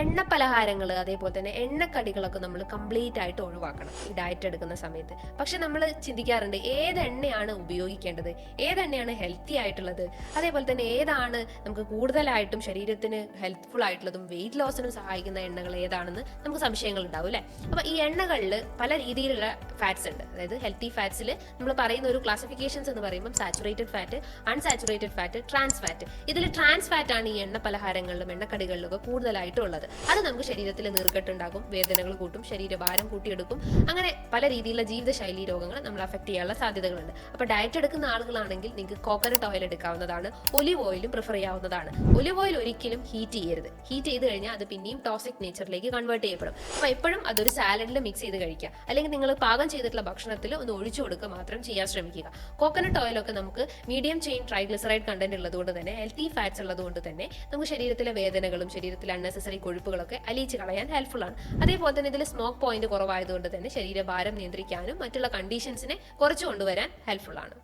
എണ്ണ പലഹാരങ്ങൾ അതേപോലെ തന്നെ എണ്ണക്കടികളൊക്കെ നമ്മൾ കംപ്ലീറ്റ് ആയിട്ട് ഒഴിവാക്കണം ഈ ഡയറ്റ് എടുക്കുന്ന സമയത്ത്. പക്ഷെ നമ്മൾ ചിന്തിക്കാറുണ്ട് ഏത് എണ്ണയാണ് ഉപയോഗിക്കേണ്ടത്, ഏതെണ്ണയാണ് ഹെൽത്തി ആയിട്ടുള്ളത്, അതേപോലെ തന്നെ ഏതാണ് നമുക്ക് കൂടുതലായിട്ടും ശരീരത്തിന് ഹെൽപ്ഫുൾ ആയിട്ടുള്ളതും വെയിറ്റ് ലോസിനും സഹായിക്കുന്ന എണ്ണകൾ ഏതാണെന്ന് നമുക്ക് സംശയങ്ങൾ ഉണ്ടാവും അല്ലേ. അപ്പൊ ഈ എണ്ണകളിൽ പല രീതിയിലുള്ള ഫാറ്റ്സ് ഉണ്ട്. അതായത് ഹെൽത്തി ഫാറ്റ്സിൽ നമ്മൾ പറയുന്ന ഒരു ക്ലാസിഫിക്കേഷൻസ് എന്ന് പറയുമ്പോൾ saturated fat, unsaturated fat, trans fat. ഇതിൽ ട്രാൻസ് ഫാറ്റ് ആണ് ഈ എണ്ണ പലഹാരങ്ങളിലും എണ്ണക്കടികളിലും ഒക്കെ കൂടുതലായിട്ടും ഉള്ളത്. അത് നമുക്ക് ശരീരത്തിൽ നീർക്കെട്ടുണ്ടാകും, വേദനകൾ കൂട്ടും, ശരീരഭാരം കൂട്ടിയെടുക്കും. അങ്ങനെ പല രീതിയിലുള്ള ജീവിതശൈലി രോഗങ്ങൾ നമ്മൾ അഫക്ട് ചെയ്യാനുള്ള സാധ്യതകളുണ്ട്. അപ്പോൾ ഡയറ്റ് എടുക്കുന്ന ആളുകളാണെങ്കിൽ നിങ്ങൾക്ക് കോക്കനട്ട് ഓയിൽ എടുക്കാവുന്നതാണ്, ഒലിവ് ഓയിലും പ്രിഫർ ചെയ്യാവുന്നതാണ്. ഒലിവ് ഓയിൽ ഒരിക്കലും ഹീറ്റ് ചെയ്യരുത്. ഹീറ്റ് ചെയ്ത് കഴിഞ്ഞാൽ അത് പിന്നെയും ടോക്സിക് നേച്ചറിലേക്ക് കൺവേർട്ട് ചെയ്യപ്പെടും. അപ്പോൾ എപ്പോഴും അതൊരു സാലഡിൽ മിക്സ് ചെയ്ത് കഴിക്കുക, അല്ലെങ്കിൽ നിങ്ങൾ പാകം ചെയ്തിട്ടുള്ള ഭക്ഷണത്തിൽ ഒന്ന് ഒഴിച്ചു കൊടുക്കുക മാത്രം ചെയ്യാൻ ശ്രമിക്കുക. കോക്കനട്ട് ഓയിലൊക്കെ നമുക്ക് മീഡിയം ചെയിൻ ട്രൈഗ്ലിസറൈഡ് കണ്ടന്റ് ഉള്ളതുകൊണ്ട് തന്നെ, ഹെൽത്തി ഫാറ്റ്സ് ഉള്ളതുകൊണ്ട് തന്നെ നമുക്ക് ശരീരത്തിലെ വേദനകളും ശരീരത്തിലെ അൺനെസസറി കൊഴുപ്പുകളൊക്കെ അലിയിച്ച് കളയാൻ ഹെൽപ്ഫുൾ ആണ്. അതേപോലെ തന്നെ ഇതിൽ സ്മോക്ക് പോയിന്റ് കുറവായതുകൊണ്ട് തന്നെ ശരീരഭാരം നിയന്ത്രിക്കാനും മറ്റുള്ള കണ്ടീഷൻസിനെ കുറച്ചു കൊണ്ടുവരാൻ ഹെൽപ്ഫുൾ ആണ്.